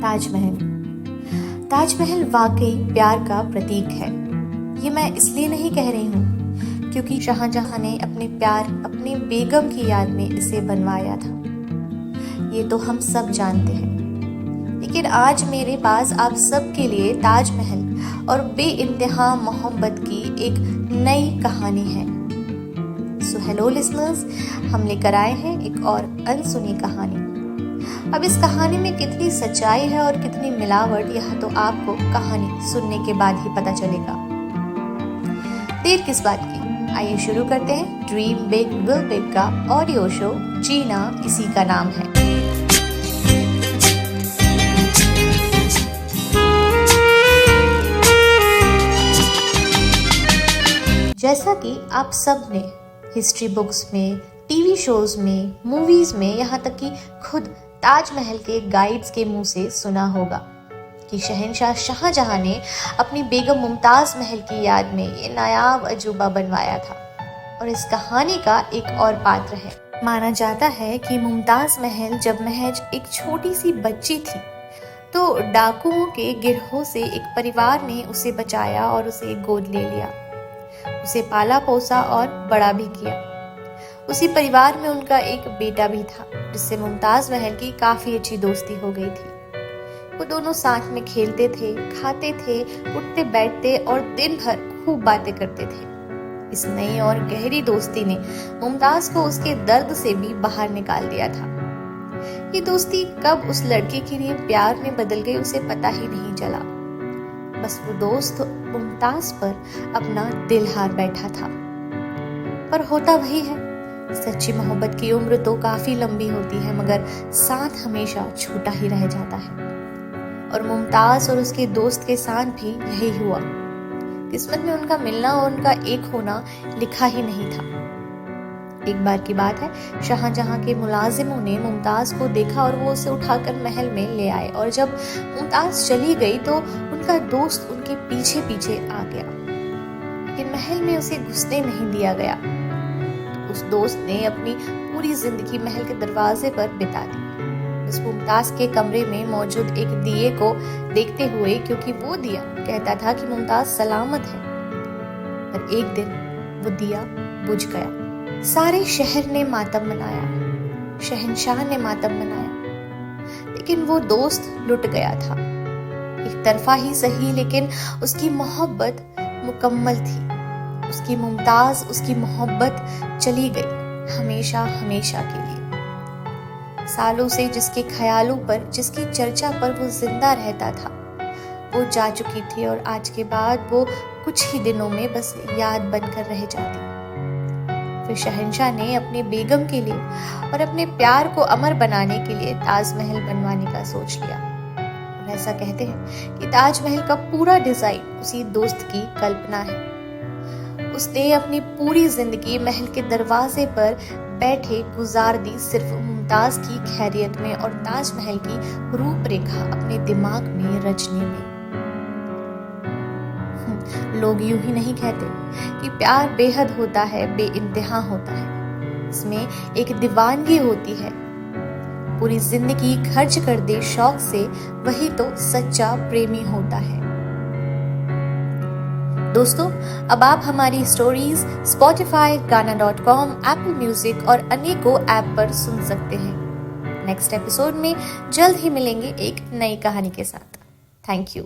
ताजमहल। ताजमहल वाकई प्यार का प्रतीक है। ये मैं इसलिए नहीं कह रही हूँ क्योंकि शाहजहां ने अपने प्यार अपनी बेगम की याद में इसे बनवाया था। ये तो हम सब जानते हैं, लेकिन आज मेरे पास आप सब के लिए ताजमहल और बेइंतहा मोहब्बत की एक नई कहानी है। सो हेलो लिसनर्स, हम लेकर आए हैं एक और अनसुनी कहानी। अब इस कहानी में कितनी सच्चाई है और कितनी मिलावट, यह तो आपको कहानी सुनने के बाद ही पता चलेगा। देर किस बात की, आइए शुरू करते हैं ड्रीम बिग विल बिग का ऑडियो शो जीना इसी का नाम है। जैसा कि आप सब ने हिस्ट्री बुक्स में, टीवी शोज में, मूवीज में, यहाँ तक कि खुद ताजमहल के गाइड्स के मुंह से सुना होगा कि शहंशाह शाहजहां ने अपनी बेगम मुमताज महल की याद में ये नायाब अजूबा बनवाया था। और इस कहानी का एक और पात्र है। माना जाता है कि मुमताज महल जब महज एक छोटी सी बच्ची थी तो डाकुओं के गिरोह से एक परिवार ने उसे बचाया और उसे गोद ले लिया, उसे पाला पोसा और बड़ा भी किया। उसी परिवार में उनका एक बेटा भी था जिससे मुमताज महल की काफी अच्छी दोस्ती हो गई थी। वो दोनों साथ में खेलते थे, खाते थे, उठते बैठते और दिन भर खूब बातें करते थे। इस नई और गहरी दोस्ती ने मुमताज को उसके दर्द से भी बाहर निकाल दिया था। ये दोस्ती कब उस लड़के के लिए प्यार में बदल गई उसे पता ही नहीं चला। बस वो दोस्त मुमताज पर अपना दिल हार बैठा था। पर होता वही है, सच्ची मोहब्बत की उम्र तो काफी लंबी होती है मगर साथ हमेशा छोटा ही रह जाता है। और मुमताज और उसके दोस्त के साथ भी यही हुआ। किस्मत में उनका मिलना और उनका एक होना लिखा ही नहीं था। एक बार की बात है, शाहजहां के मुलाजिमों ने मुमताज को देखा और वो उसे उठाकर महल में ले आए। और जब मुमताज चली गई तो उनका दोस्त उनके पीछे पीछे आ गया, लेकिन महल में उसे घुसने नहीं दिया गया। उस दोस्त ने अपनी पूरी जिंदगी महल के दरवाजे पर बिता दी, उस मुमताज के कमरे में मौजूद एक दिए को देखते हुए, क्योंकि वो दिया कहता था कि मुमताज सलामत है। पर एक दिन वो दिया बुझ गया। सारे शहर ने मातम मनाया, शहंशाह ने मातम मनाया, लेकिन वो दोस्त लुट गया था। एक तरफा ही सही, लेकिन उसकी मोहब्बत मुकम्मल थी। उसकी मुमताज, उसकी मोहब्बत चली गई हमेशा हमेशा के लिए। सालों से जिसके ख्यालों पर, जिसकी चर्चा पर वो जिंदा रहता था, वो जा चुकी थी और आज के बाद वो कुछ ही दिनों में बस याद बनकर रह जाती। फिर शहंशाह ने अपनी बेगम के लिए और अपने प्यार को अमर बनाने के लिए ताजमहल बनवाने का सोच लिया। और ऐसा कहते हैं कि ताजमहल का पूरा डिजाइन उसी दोस्त की कल्पना है। उसने अपनी पूरी जिंदगी महल के दरवाजे पर बैठे गुजार दी सिर्फ मुमताज की खैरियत में और ताजमहल की रूपरेखा अपने दिमाग में रचने में। लोग यूं ही नहीं कहते कि प्यार बेहद होता है, बेइंतहा होता है। इसमें एक दीवानगी होती है, पूरी जिंदगी खर्च कर दे शौक से, वही तो सच्चा प्रेमी होता है। दोस्तों, अब आप हमारी stories Spotify, Gaana.com, Apple Music और अनेकों ऐप पर सुन सकते हैं। नेक्स्ट एपिसोड में जल्द ही मिलेंगे एक नई कहानी के साथ। Thank you.